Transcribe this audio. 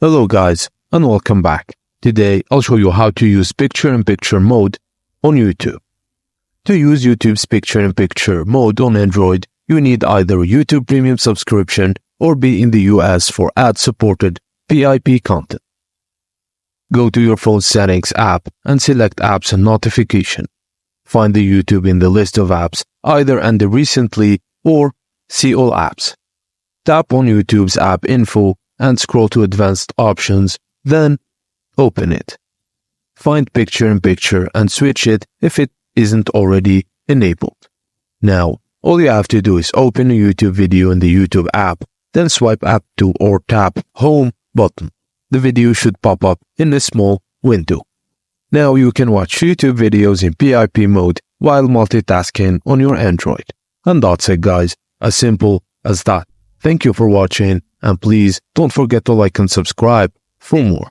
Hello guys, and welcome back. Today I'll show you how to use picture-in-picture mode on YouTube. To use YouTube's picture-in-picture mode on Android, you need either a YouTube Premium subscription or be in the US for ad-supported PiP content. Go to your phone settings app and select apps and notification. Find the YouTube in the list of apps either under recently or see all apps. Tap on YouTube's app info and scroll to advanced options, then open it. Find picture-in-picture and switch it if it isn't already enabled. Now, all you have to do is open a YouTube video in the YouTube app, then swipe up to or tap Home button. The video should pop up in a small window. Now you can watch YouTube videos in PiP mode while multitasking on your Android. And that's it guys, as simple as that. Thank you for watching, and please don't forget to like and subscribe for more.